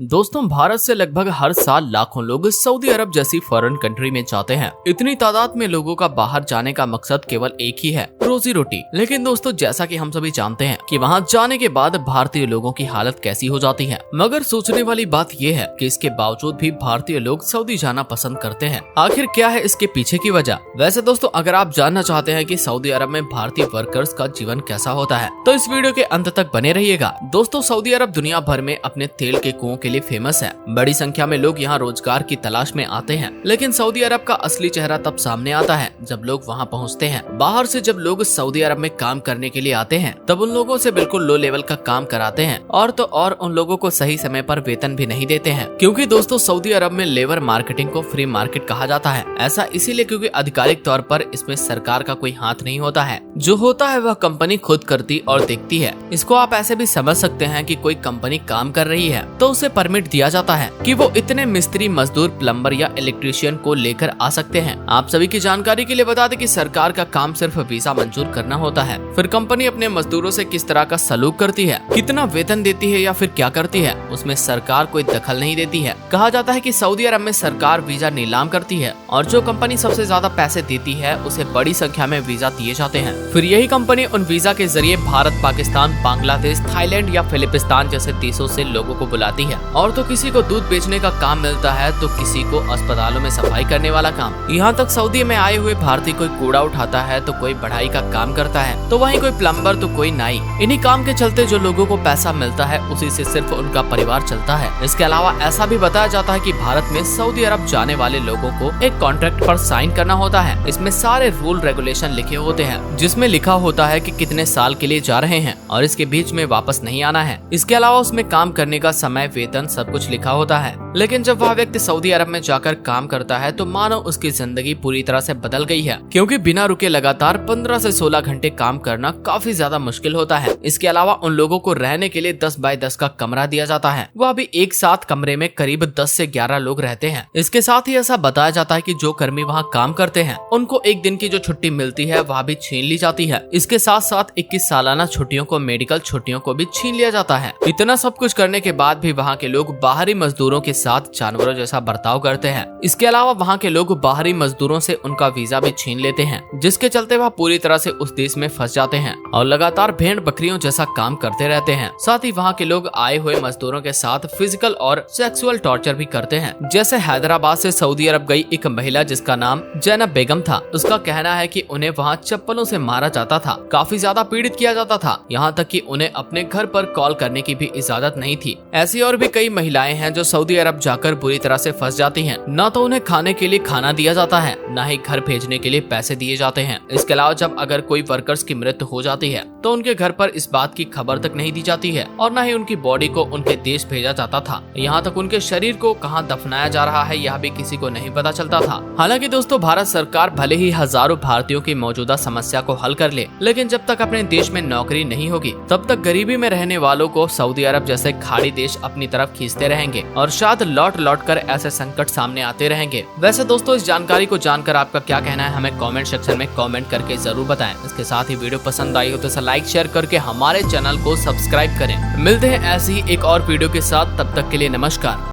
दोस्तों, भारत से लगभग हर साल लाखों लोग सऊदी अरब जैसी फॉरेन कंट्री में जाते हैं। इतनी तादाद में लोगों का बाहर जाने का मकसद केवल एक ही है, रोजी रोटी। लेकिन दोस्तों, जैसा कि हम सभी जानते हैं कि वहां जाने के बाद भारतीय लोगों की हालत कैसी हो जाती है। मगर सोचने वाली बात यह है कि इसके बावजूद भी भारतीय लोग सऊदी जाना पसंद करते हैं। आखिर क्या है इसके पीछे की वजह? वैसे दोस्तों, अगर आप जानना चाहते हैं कि सऊदी अरब में भारतीय वर्कर्स का जीवन कैसा होता है, तो इस वीडियो के अंत तक बने रहिएगा। दोस्तों, सऊदी अरब दुनिया भर में अपने तेल के कुओं के लिए फेमस है। बड़ी संख्या में लोग यहाँ रोजगार की तलाश में आते हैं। लेकिन सऊदी अरब का असली चेहरा तब सामने आता है जब लोग वहाँ पहुँचते हैं। बाहर से जब लोग सऊदी अरब में काम करने के लिए आते हैं, तब उन लोगों से बिल्कुल लो लेवल का काम कराते हैं और तो और उन लोगों को सही समय पर वेतन भी नहीं देते हैं। क्योंकि दोस्तों, सऊदी अरब में लेबर मार्केटिंग को फ्री मार्केट कहा जाता है। ऐसा इसीलिए क्योंकि आधिकारिक तौर पर इसमें सरकार का कोई हाथ नहीं होता है। जो होता है वह कंपनी खुद करती और देखती है। इसको आप ऐसे भी समझ सकते हैं कि कोई कंपनी काम कर रही है तो उसे परमिट दिया जाता है कि वो इतने मिस्त्री, मजदूर, प्लम्बर या इलेक्ट्रीशियन को लेकर आ सकते हैं। आप सभी की जानकारी के लिए बता दें कि सरकार का काम सिर्फ वीजा मंजूर करना होता है। फिर कंपनी अपने मजदूरों से किस तरह का सलूक करती है, कितना वेतन देती है या फिर क्या करती है, उसमें सरकार कोई दखल नहीं देती है। कहा जाता है कि सऊदी अरब में सरकार वीजा नीलाम करती है और जो कंपनी सबसे ज्यादा पैसे देती है उसे बड़ी संख्या में वीजा दिए जाते हैं। फिर यही कंपनी उन वीजा के जरिए भारत, पाकिस्तान, बांग्लादेश, थाईलैंड या फिलिपिस्तान जैसे देशों से लोगों को बुलाती है। और तो किसी को दूध बेचने का काम मिलता है तो किसी को अस्पतालों में सफाई करने वाला काम। यहाँ तक सऊदी में आए हुए भारतीय कोई कूड़ा उठाता है तो कोई बढ़ाई का काम करता है, तो वहीं कोई प्लम्बर तो कोई नाई। इन्हीं काम के चलते जो लोगों को पैसा मिलता है उसी से सिर्फ उनका परिवार चलता है। इसके अलावा ऐसा भी बताया जाता है कि भारत में सऊदी अरब जाने वाले लोगों को एक कॉन्ट्रैक्ट पर साइन करना होता है। इसमें सारे रूल रेगुलेशन लिखे होते हैं, जिसमें लिखा होता है कि कितने साल के लिए जा रहे हैं और इसके बीच में वापस नहीं आना है। इसके अलावा उसमें काम करने का समय, वेतन सब कुछ लिखा होता है। लेकिन जब वह व्यक्ति सऊदी अरब में जाकर काम करता है तो मानो उसकी जिंदगी पूरी तरह से बदल गई है, क्योंकि बिना रुके लगातार 15 से 16 घंटे काम करना काफी ज्यादा मुश्किल होता है। इसके अलावा उन लोगों को रहने के लिए 10 बाय 10 का कमरा दिया जाता है। वह भी एक साथ कमरे में करीब 10 से 11 लोग रहते हैं। इसके साथ ही ऐसा बताया जाता है कि जो कर्मी वहाँ काम करते हैं उनको एक दिन की जो छुट्टी मिलती है वह भी छीन ली जाती है। इसके साथ साथ 21 सालाना छुट्टियों को, मेडिकल छुट्टियों को भी छीन लिया जाता है। इतना सब कुछ करने के बाद भी वहाँ के लोग बाहरी मजदूरों के साथ जानवरों जैसा बर्ताव करते हैं। इसके अलावा वहाँ के लोग बाहरी मजदूरों से उनका वीजा भी छीन लेते हैं, जिसके चलते वह पूरी तरह से उस देश में फंस जाते हैं और लगातार भेड़ बकरियों जैसा काम करते रहते हैं। साथ ही वहाँ के लोग आए हुए मजदूरों के साथ फिजिकल और सेक्सुअल टॉर्चर भी करते हैं। जैसे हैदराबाद से सऊदी अरब गई एक महिला जिसका नाम जैनब बेगम था, उसका कहना है कि उन्हें वहाँ चप्पलों से मारा जाता था, काफी ज्यादा पीड़ित किया जाता था, यहाँ तक कि उन्हें अपने घर पर कॉल करने की भी इजाजत नहीं थी। ऐसी और भी कई महिलाएं हैं जो सऊदी अरब जाकर बुरी तरह से फंस जाती हैं। न तो उन्हें खाने के लिए खाना दिया जाता है, न ही घर भेजने के लिए पैसे दिए जाते हैं। इसके अलावा जब अगर कोई वर्कर्स की मृत्यु हो जाती है तो उनके घर पर इस बात की खबर तक नहीं दी जाती है और न ही उनकी बॉडी को उनके देश भेजा जाता था। यहाँ तक उनके शरीर को कहाँ दफनाया जा रहा है यह भी किसी को नहीं पता चलता था। हालांकि दोस्तों, भारत सरकार भले ही हजारों भारतीयों की मौजूदा समस्या को हल कर ले, लेकिन जब तक अपने देश में नौकरी नहीं होगी तब तक गरीबी में रहने वालों को सऊदी अरब जैसे खाड़ी देश अपनी तरफ खींचते रहेंगे और शायद लौट लौट कर ऐसे संकट सामने आते रहेंगे। वैसे दोस्तों, इस जानकारी को जानकर आपका क्या कहना है हमें कमेंट सेक्शन में कमेंट करके जरूर बताएं। इसके साथ ही वीडियो पसंद आई हो तो इसे लाइक शेयर करके हमारे चैनल को सब्सक्राइब करें। मिलते हैं ऐसी ही एक और वीडियो के साथ, तब तक के लिए नमस्कार।